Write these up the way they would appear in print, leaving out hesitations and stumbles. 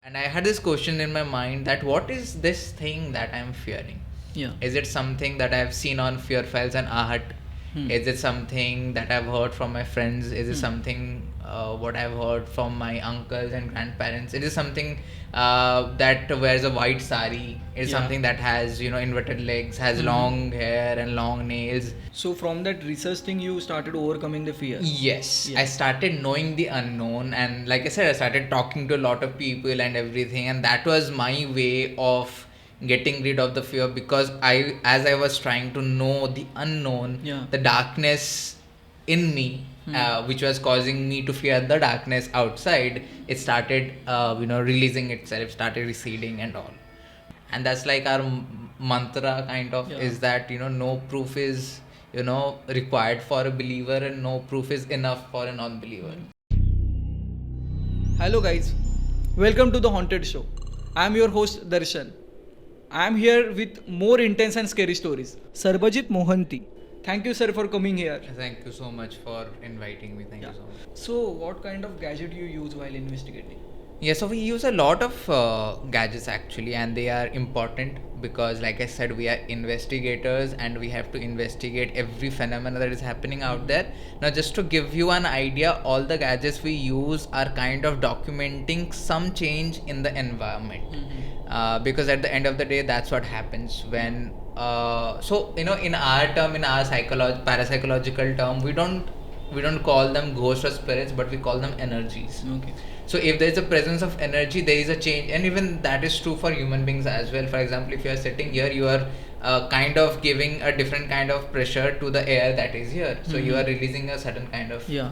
And I had this question in my mind that what is this thing that I'm fearing? Yeah. Is it something that I've seen on Fear Files and Ahat? Is it something that I've heard from my friends? Is it something what I've heard from my uncles and grandparents? It is something that wears a white sari. It's Yeah. something that has inverted legs, has long hair and long nails. So from that research thing, you started overcoming the fear. Yes, Yeah. I started knowing the unknown, and like I said, I started talking to a lot of people and everything, and that was my way of getting rid of the fear because as I was trying to know the unknown, Yeah. the darkness in me, which was causing me to fear the darkness outside, it started, releasing itself, started receding and all. And that's like our mantra kind of, Yeah. is that no proof is required for a believer and no proof is enough for a non-believer. Hello guys, welcome to the Haunted Show. I am your host Darshan. I am here with more intense and scary stories. Sarbajeet Mohanty. Thank you sir for coming here. Thank you so much for inviting me. Thank you so much. So what kind of gadget you use while investigating? Yeah, so we use a lot of gadgets actually, and they are important because, like I said, we are investigators and we have to investigate every phenomena that is happening out there. Now, just to give you an idea, all the gadgets we use are kind of documenting some change in the environment. Because at the end of the day, that's what happens when. In our term, in our parapsychological term, we don't call them ghosts or spirits, but we call them energies. Okay. So if there is a presence of energy, there is a change, and even that is true for human beings as well. For example, if you are sitting here, you are kind of giving a different kind of pressure to the air that is here. So you are releasing a certain kind of Yeah.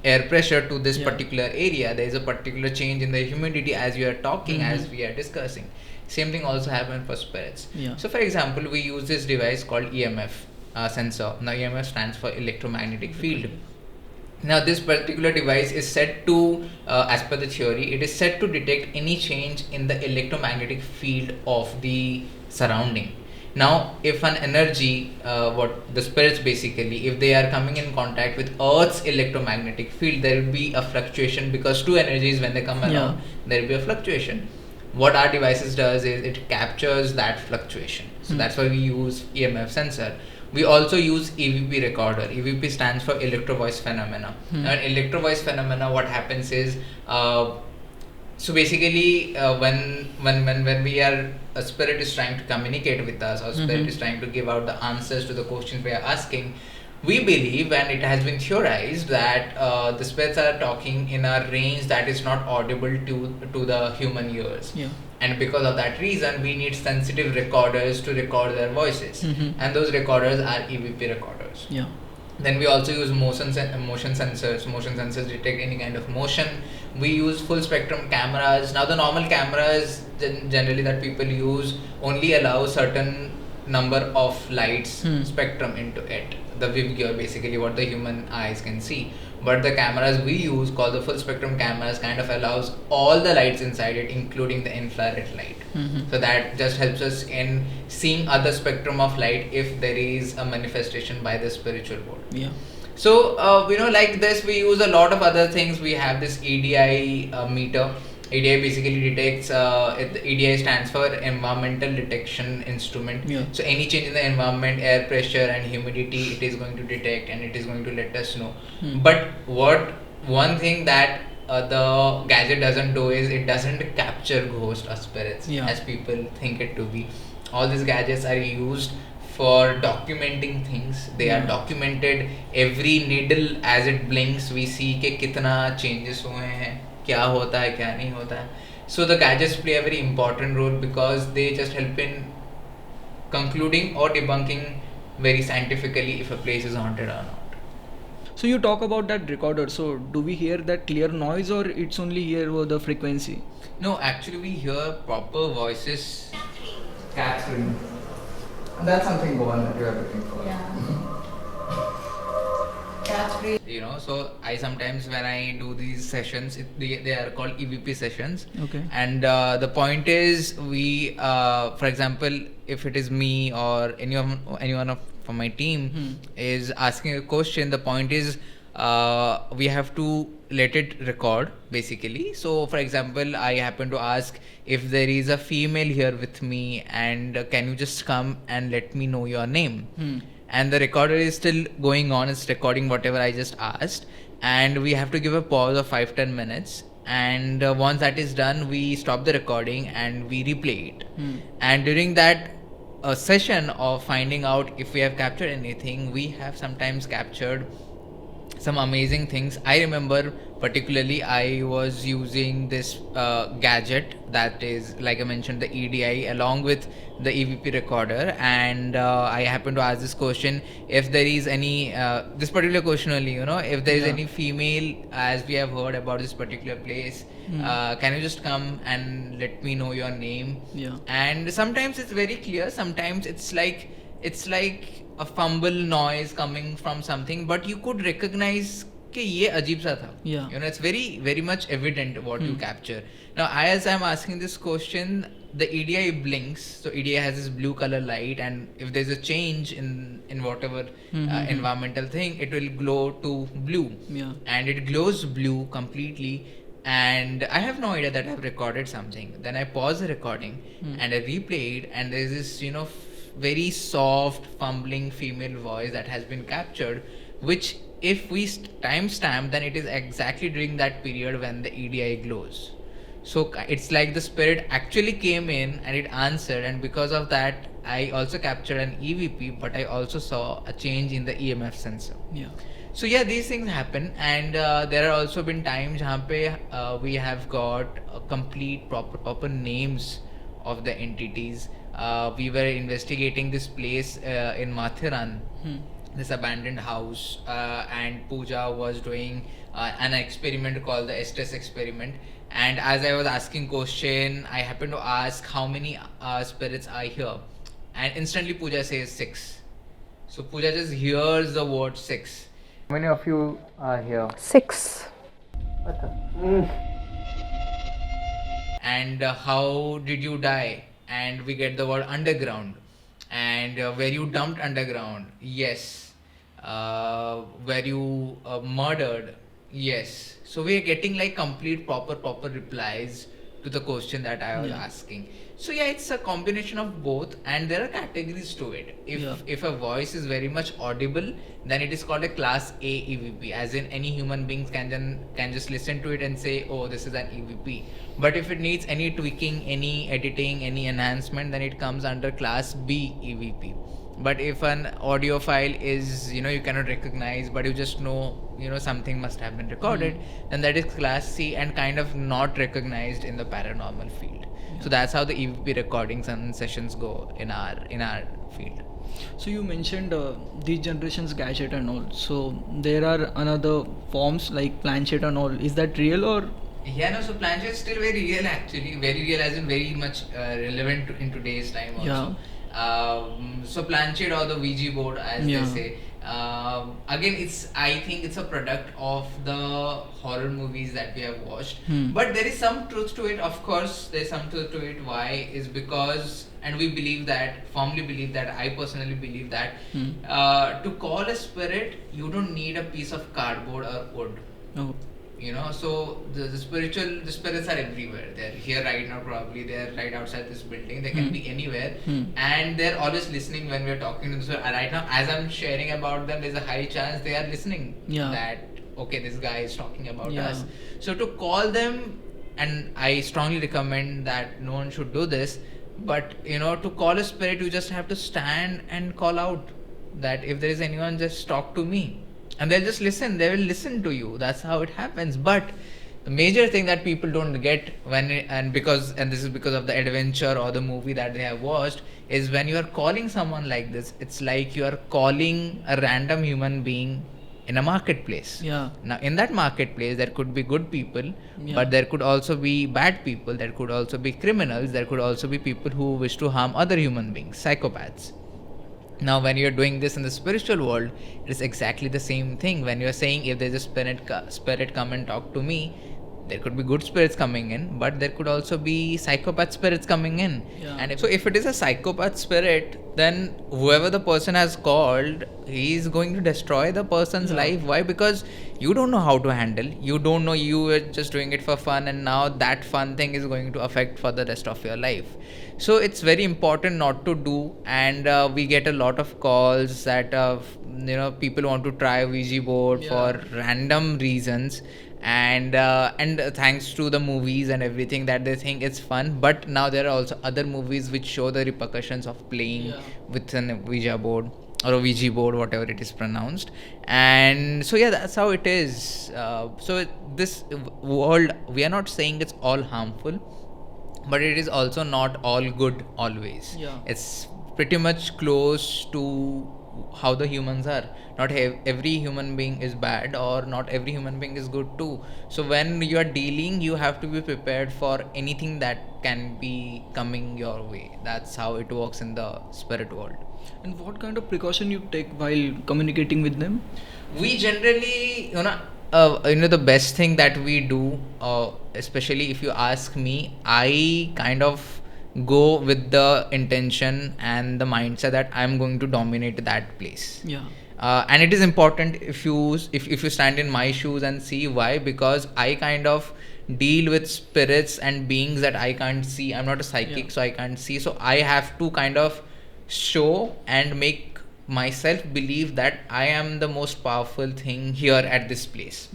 air pressure to this Yeah. particular area. There is a particular change in the humidity as you are talking, as we are discussing. Same thing also happens for spirits. Yeah. So for example, we use this device called EMF sensor. Now EMF stands for electromagnetic field. Now this particular device is set to, as per the theory, it is set to detect any change in the electromagnetic field of the surrounding. Now if an energy, what the spirits basically, if they are coming in contact with Earth's electromagnetic field, there will be a fluctuation because two energies, when they come around, Yeah. there will be a fluctuation. What our devices does is it captures that fluctuation. So that's why we use EMF sensor. We also use EVP recorder. EVP stands for electro voice phenomena. Now in electro voice phenomena, what happens is, so basically, when we are, a spirit is trying to communicate with us, or spirit is trying to give out the answers to the questions we are asking, we believe, and it has been theorized, that the spirits are talking in a range that is not audible to the human ears. Yeah. And because of that reason, we need sensitive recorders to record their voices, and those recorders are EVP recorders. Yeah. Then we also use motion sensors. Motion sensors detect any kind of motion. We use full spectrum cameras. Now the normal cameras generally that people use only allow certain number of lights spectrum into it. The Vivgear, basically what the human eyes can see. But the cameras we use, called the full spectrum cameras, kind of allows all the lights inside it, including the infrared light. So that just helps us in seeing other spectrum of light if there is a manifestation by the spiritual world. Yeah. So, like this, we use a lot of other things. We have this EDI meter. EDI basically detects, EDI stands for Environmental Detection Instrument. Yeah. So, any change in the environment, air pressure and humidity, it is going to detect and it is going to let us know. But one thing that the gadget doesn't do is it doesn't capture ghosts or spirits, Yeah. as people think it to be. All these gadgets are used for documenting things. They are documented. Every needle as it blinks, we see कि कितना changes हुए हैं, क्या होता है, क्या नहीं होता है. So the gadgets play a very important role because they just help in concluding or debunking very scientifically if a place is haunted or not. So you talk about that recorder. So do we hear that clear noise, or it's only hear over the frequency? No, actually we hear proper voices. Catherine. That's something Goan that you are looking for. So I sometimes, when I do these sessions, they are called EVP sessions. Okay. And the point is, we, for example, if it is me or anyone from my team is asking a question, the point is, we have to let it record basically. So for example, I happen to ask if there is a female here with me, and can you just come and let me know your name. And the recorder is still going on, it's recording whatever I just asked, and we have to give a pause of 5-10 minutes, and once that is done, we stop the recording and we replay it. And during that session of finding out if we have captured anything, we have sometimes captured some amazing things. I remember particularly I was using this gadget that is, like I mentioned, the EDI along with the EVP recorder, and I happened to ask this question: if there is any this particular question only, if there is any female, as we have heard about this particular place, can you just come and let me know your name? And sometimes it's very clear, sometimes it's like a fumble noise coming from something, but you could recognize कि ये अजीब सा था. It's very very much evident what you capture. Now as I'm asking this question, the EDI blinks. So EDI has this blue color light, and if there's a change in whatever environmental thing, it will glow to blue. And it glows blue completely, and I have no idea that I've recorded something. Then I pause the recording and I replay it, and there's this very soft fumbling female voice that has been captured, which if we timestamp, then it is exactly during that period when the EDI glows. So it's like the spirit actually came in and it answered, and because of that I also captured an EVP, but I also saw a change in the EMF sensor. So yeah, these things happen, and there are also been times where we have got complete proper names of the entities. We were investigating this place in Mathiran, this abandoned house, and Pooja was doing an experiment called the Estes experiment. And as I was asking question, I happened to ask how many spirits are here, and instantly Pooja says 6. So Pooja just hears the word 6. How many of you are here? 6. And how did you die? And we get the word underground. And were you dumped underground? Yes. Were you murdered? Yes. So we are getting like complete proper replies to the question that I was asking. So yeah, it's a combination of both, and there are categories to it. If a voice is very much audible, then it is called a class A EVP, as in any human beings can just listen to it and say, oh, this is an EVP. But if it needs any tweaking, any editing, any enhancement, then it comes under class B EVP. But if an audio file is, you cannot recognize, but you just know, something must have been recorded, then that is class C and kind of not recognized in the paranormal field. So that's how the EVP recordings and sessions go in our field. So you mentioned these generations gadget and all. So there are another forms like planchette and all. Is that real or? Yeah, no. So planchette is still very real, actually. Very real, as in very much relevant in today's time also. So planchette or the Ouija board, as they say. Again, I think it's a product of the horror movies that we have watched. But there is some truth to it. Of course, there's some truth to it. Why? Is because, and we believe that, firmly believe that, I personally believe that, to call a spirit, you don't need a piece of cardboard or wood. So the spirits are everywhere. They're here right now, probably they're right outside this building. They can be anywhere, and they're always listening when we're talking to them. So right now, as I'm sharing about them, there's a high chance they are listening. That okay, this guy is talking about us. So to call them, and I strongly recommend that no one should do this, but to call a spirit, you just have to stand and call out that if there is anyone, just talk to me. And they'll just listen. They will listen to you. That's how it happens. But the major thing that people don't get and this is because of the adventure or the movie that they have watched, is when you are calling someone like this, it's like you are calling a random human being in a marketplace. Now in that marketplace, there could be good people, but there could also be bad people. There could also be criminals. There could also be people who wish to harm other human beings, psychopaths. Now, when you're doing this in the spiritual world, it is exactly the same thing. When you're saying, if there's a spirit come and talk to me, There could be good spirits coming in, but there could also be psychopath spirits coming in. Yeah. And if it is a psychopath spirit, then whoever the person has called, he is going to destroy the person's life. Why? Because you don't know how to handle. You don't know, you were just doing it for fun, and now that fun thing is going to affect for the rest of your life. So it's very important not to do. And we get a lot of calls that people want to try Ouija board for random reasons, and thanks to the movies and everything, that they think it's fun. But now there are also other movies which show the repercussions of playing with an Ouija board or a Ouija board, whatever it is pronounced. And so that's how it is. This world, we are not saying it's all harmful, but it is also not all good always. It's pretty much close to how the humans are. Not every human being is bad, or not every human being is good too. So when you are dealing, you have to be prepared for anything that can be coming your way. That's how it works in the spirit world. And what kind of precaution you take while communicating with them? We generally, the best thing that we do, especially if you ask me, I kind of go with the intention and the mindset that I'm going to dominate that place. And it is important if you stand in my shoes and see why. Because I kind of deal with spirits and beings that I can't see. I'm not a psychic, so I can't see. So I have to kind of show and make myself believe that I am the most powerful thing here at this place.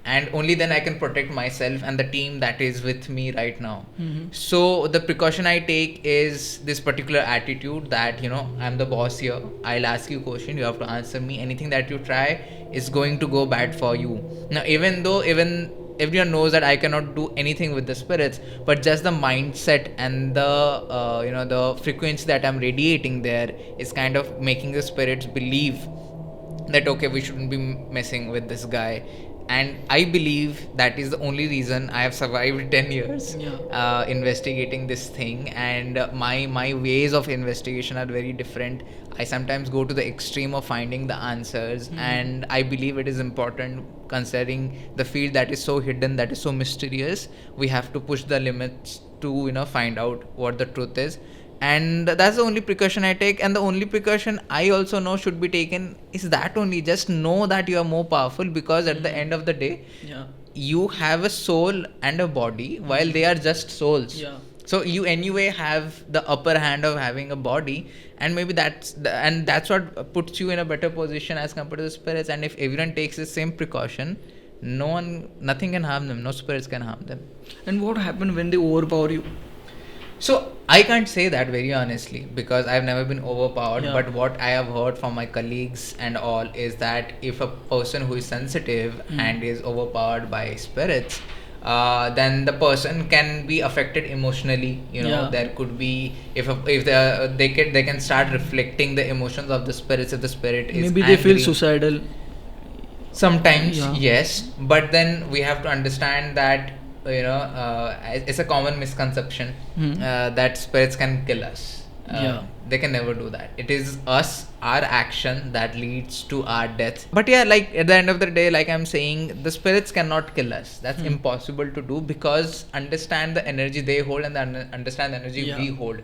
And only then I can protect myself and the team that is with me right now. So the precaution I take is this particular attitude that, I'm the boss here. I'll ask you a question, you have to answer me. Anything that you try is going to go bad for you. Now, even everyone knows that I cannot do anything with the spirits, but just the mindset and the frequency that I'm radiating there is kind of making the spirits believe that, okay, we shouldn't be messing with this guy. And I believe that is the only reason I have survived 10 years investigating this thing. And my ways of investigation are very different. I sometimes go to the extreme of finding the answers. And I believe it is important, considering the field that is so hidden, that is so mysterious. We have to push the limits to find out what the truth is. And that's the only precaution I take. And the only precaution I also know should be taken is that only, just know that you are more powerful. Because at the end of the day, you have a soul and a body, while they are just souls. So you anyway have the upper hand of having a body, and maybe that's what puts you in a better position as compared to the spirits. And if everyone takes the same precaution, nothing can harm them, no spirits can harm them. And what happened when they overpower you? So I can't say that very honestly, because I've never been overpowered. But what I have heard from my colleagues and all is that if a person who is sensitive and is overpowered by spirits, then the person can be affected emotionally. There could be, if they can start reflecting the emotions of the spirits. If the spirit is maybe angry, they feel suicidal. Sometimes, yes. But then we have to understand that it's a common misconception that spirits can kill us. They can never do that. It is our action that leads to our death. But like at the end of the day, like I'm saying, the spirits cannot kill us. That's impossible to do, because understand the energy they hold and understand the energy we hold.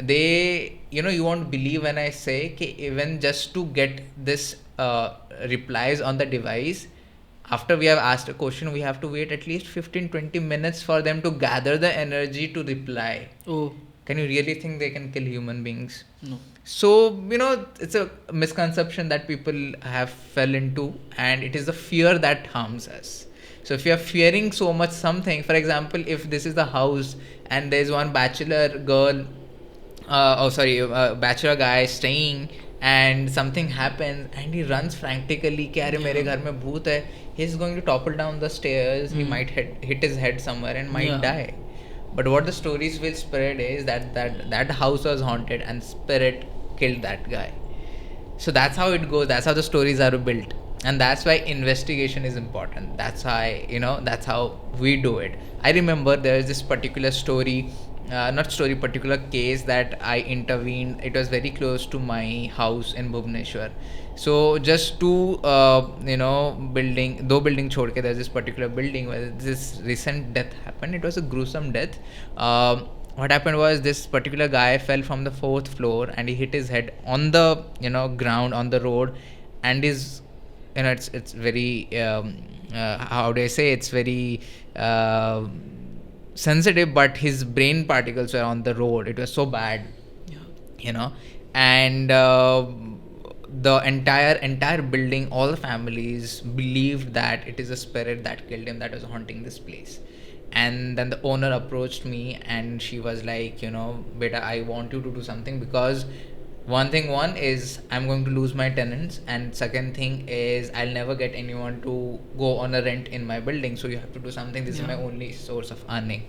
They, you won't believe when I say even just to get this replies on the device, after we have asked a question, we have to wait at least 15-20 minutes for them to gather the energy to reply. Can you really think they can kill human beings? No. So, it's a misconception that people have fell into, and it is the fear that harms us. So if you are fearing so much something, for example, if this is the house and there's one bachelor guy staying, and something happens and he runs frantically कि अरे मेरे घर में भूत है, he's going to topple down the stairs. He might hit his head somewhere and might die. But what the stories will spread is that house was haunted and spirit killed that guy. So that's how it goes. That's how the stories are built, and that's why investigation is important. That's why that's how we do it. I remember there is this particular story particular case that I intervened. It was very close to my house in Bhubaneswar. So just two, building chhod ke, there's this particular building where this recent death happened. It was a gruesome death. What happened was this particular guy fell from the fourth floor and he hit his head on the ground on the road, and is it's very how do I say, it's very sensitive, but his brain particles were on the road. It was so bad, and the entire building, all the families believed that it is a spirit that killed him, that was haunting this place. And then the owner approached me and she was like, beta, I want you to do something, because one is I'm going to lose my tenants, and second thing is I'll never get anyone to go on a rent in my building, so you have to do something. This is my only source of earning.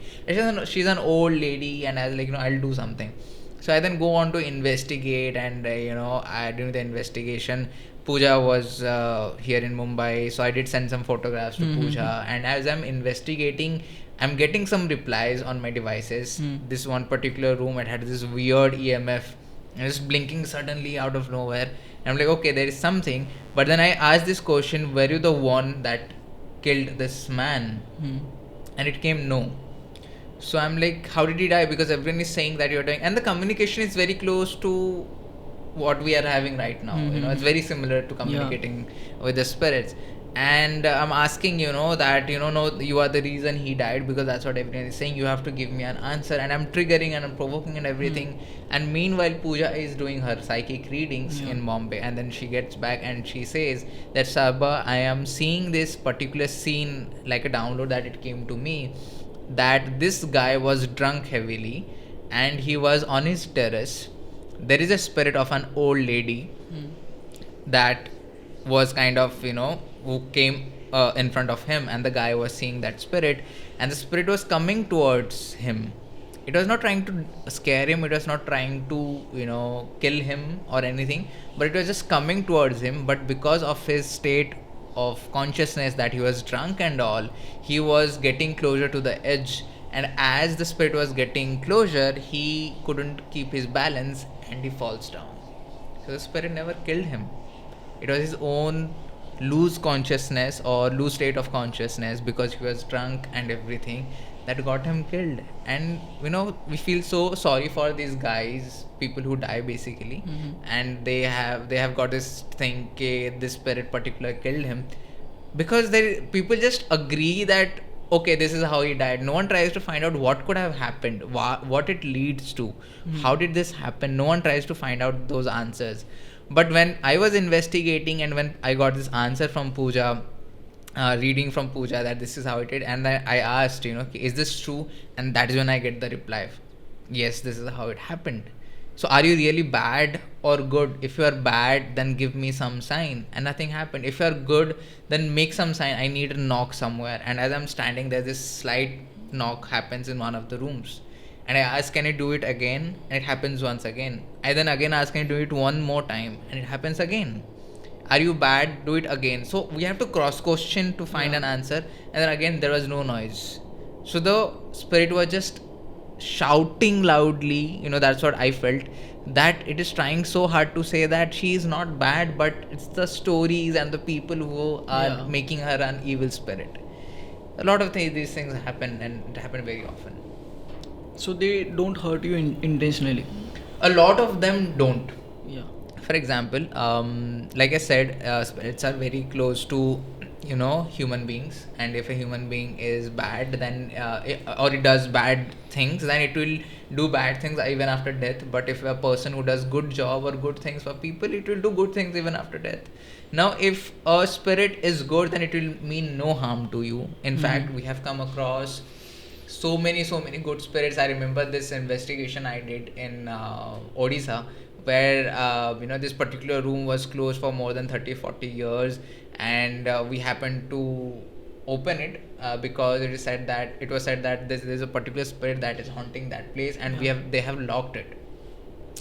She's an old lady, and I was like, I'll do something. So I then go on to investigate, and I during the investigation, Pooja was here in Mumbai, so I did send some photographs to Pooja, and as I'm investigating, I'm getting some replies on my devices. This one particular room, it had this weird EMF, and it's blinking suddenly out of nowhere. And I'm like, okay, there is something. But then I asked this question, were you the one that killed this man? And it came no. So I'm like, how did he die? Because everyone is saying that you're dying, and the communication is very close to what we are having right now. It's very similar to communicating with the spirits. And I'm asking, that no, you are the reason he died, because that's what everyone is saying. You have to give me an answer, and I'm triggering and I'm provoking and everything. And meanwhile, Pooja is doing her psychic readings in Bombay, and then she gets back and she says that, Sarba, I am seeing this particular scene like a download that it came to me, that this guy was drunk heavily and he was on his terrace. There is a spirit of an old lady that was kind of, who came in front of him, and the guy was seeing that spirit, and the spirit was coming towards him. It was not trying to scare him, it was not trying to, kill him or anything, but it was just coming towards him. But because of his state of consciousness, that he was drunk and all, he was getting closer to the edge, and as the spirit was getting closer, he couldn't keep his balance and he falls down. So the spirit never killed him. It was his own loose consciousness or loose state of consciousness, because he was drunk and everything, that got him killed. And we feel so sorry for these guys, people who die basically, and they have got this thing, this spirit particular killed him, because people just agree that okay, this is how he died. No one tries to find out what could have happened, what it leads to, how did this happen. No one tries to find out those answers. But when I was investigating, and when I got this answer from Pooja, reading from Pooja, that this is how it is, and I asked, is this true? And that is when I get the reply, yes, this is how it happened. So are you really bad or good? If you are bad, then give me some sign. And nothing happened. If you are good, then make some sign. I need a knock somewhere. And as I'm standing there, this slight knock happens in one of the rooms. And I ask, can you do it again? And it happens once again. I then again ask, can you do it one more time? And it happens again. Are you bad? Do it again. So we have to cross question to find an answer. And then again, there was no noise. So the spirit was just shouting loudly, that's what I felt, that it is trying so hard to say that she is not bad, but it's the stories and the people who are making her an evil spirit. A lot of these things happen, and it happen very often. So they don't hurt you intentionally? A lot of them don't. Yeah. For example, like I said, spirits are very close to human beings, and if a human being is bad, then or it does bad things, then it will do bad things even after death. But if a person who does good job or good things for people, it will do good things even after death. Now if a spirit is good, then it will mean no harm to you. In fact, we have come across so many good spirits. I remember this investigation I did in Odisha, where this particular room was closed for more than 30-40 years, and we happened to open it because it was said that there's a particular spirit that is haunting that place, and they have locked it.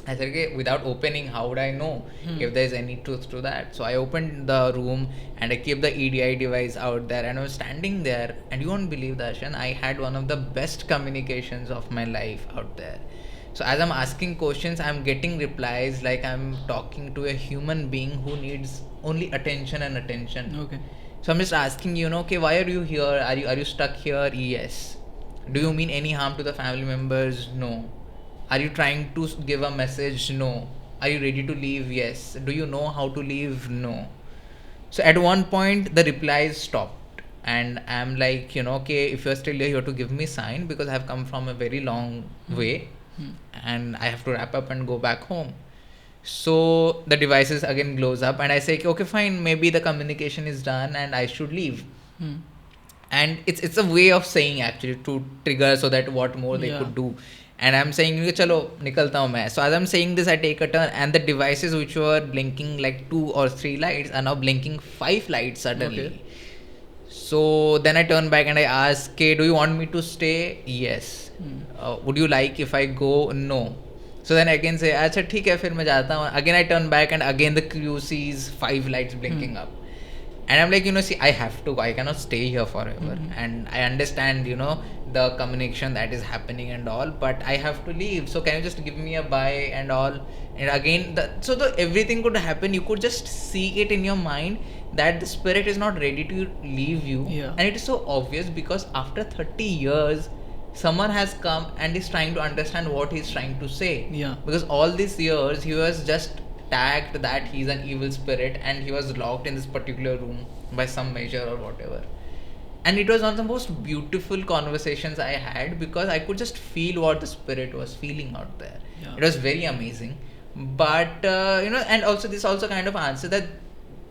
I said, okay, without opening, how would I know if there's any truth to that? So I opened the room and I kept the EDI device out there, and I was standing there, and you won't believe, Darshan, I had one of the best communications of my life out there. So as I'm asking questions, I'm getting replies like I'm talking to a human being who needs only attention and attention. Okay. So I'm just asking, okay, why are you here? Are you stuck here? Yes. Do you mean any harm to the family members? No. Are you trying to give a message? No. Are you ready to leave? Yes. Do you know how to leave? No. So at one point the replies stopped, and I'm like, okay, if you're still here, you have to give me sign, because I have come from a very long way and I have to wrap up and go back home. So the devices again glows up, and I say, okay, fine, maybe the communication is done and I should leave. And it's a way of saying, actually, to trigger so that what more they could do. And I'm saying, chalo nikalta hu main. So as I'm saying this, I take a turn, and the devices which were blinking like 2 or 3 lights are now blinking 5 lights suddenly. Okay. So then I turn back and I ask, okay, do you want me to stay? Yes. Would you like if I go? No. So then I again say, अच्छा ठीक है फिर मैं जाता हूँ. Again I turn back, and again the crew sees 5 lights blinking up. And I'm like, see, I have to go. I cannot stay here forever. And I understand, the communication that is happening and all, but I have to leave. So can you just give me a bye and all? And again, everything could happen. You could just see it in your mind that the spirit is not ready to leave you. Yeah. And it is so obvious, because after 30 years, someone has come and is trying to understand what he's trying to say. Yeah. Because all these years, he was just tagged that he's an evil spirit, and he was locked in this particular room by some measure or whatever. And it was one of the most beautiful conversations I had, because I could just feel what the spirit was feeling out there. Yeah. It was very amazing. But and also this also kind of answer that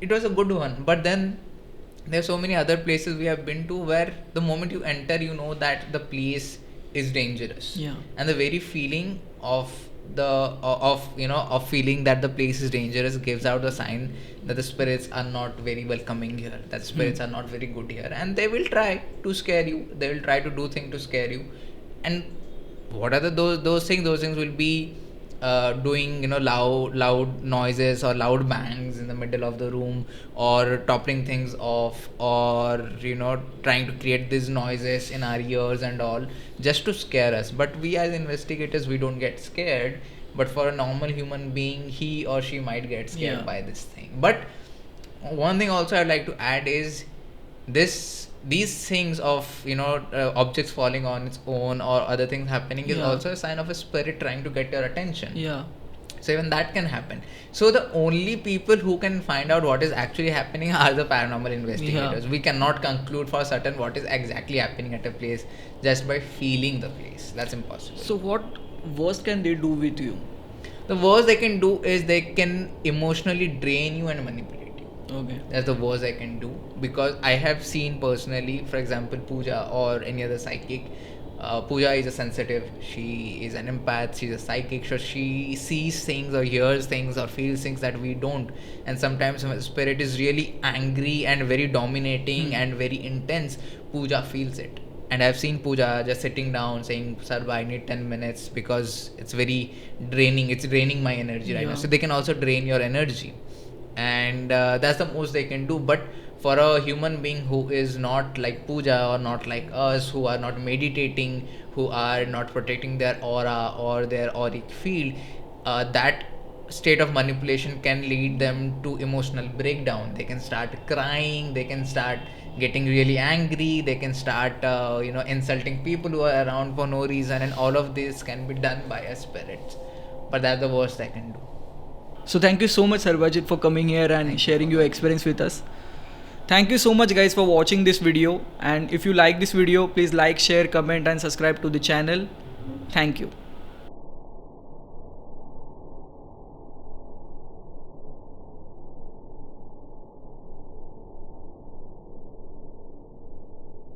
it was a good one. But then there are so many other places we have been to where the moment you enter, you know that the place is dangerous. Yeah. And the very feeling of feeling that the place is dangerous gives out the sign that the spirits are not very welcoming here, that spirits are not very good here, and they will try to scare you. They will try to do things to scare you. And what are those things? Those things will be doing loud noises or loud bangs in the middle of the room, or toppling things off, or trying to create these noises in our ears and all, just to scare us. But we as investigators, we don't get scared. But for a normal human being, he or she might get scared by this thing. But one thing also I'd like to add is these things of objects falling on its own or other things happening is also a sign of a spirit trying to get your attention. So even that can happen. So the only people who can find out what is actually happening are the paranormal investigators. We cannot conclude for certain what is exactly happening at a place just by feeling the place. That's impossible. So what worst can they do with you? The worst they can do is they can emotionally drain you and manipulate. Okay. That's the worst I can do, because I have seen personally, for example, Pooja or any other psychic. Pooja is a sensitive, she is an empath, she's a psychic, so she sees things or hears things or feels things that we don't. And sometimes when spirit is really angry and very dominating and very intense, Pooja feels it. And I've seen Pooja just sitting down saying, Sarba, I need 10 minutes because it's very draining, it's draining my energy right now. So they can also drain your energy. And that's the most they can do. But for a human being who is not like Pooja or not like us, who are not meditating, who are not protecting their aura or their auric field, that state of manipulation can lead them to emotional breakdown. They can start crying, they can start getting really angry, they can start insulting people who are around for no reason, and all of this can be done by a spirit. But that's the worst I can do. So thank you so much, Sarbajeet, for coming here and sharing your experience with us. Thank you so much, guys, for watching this video. And if you like this video, please like, share, comment and subscribe to the channel. Thank you.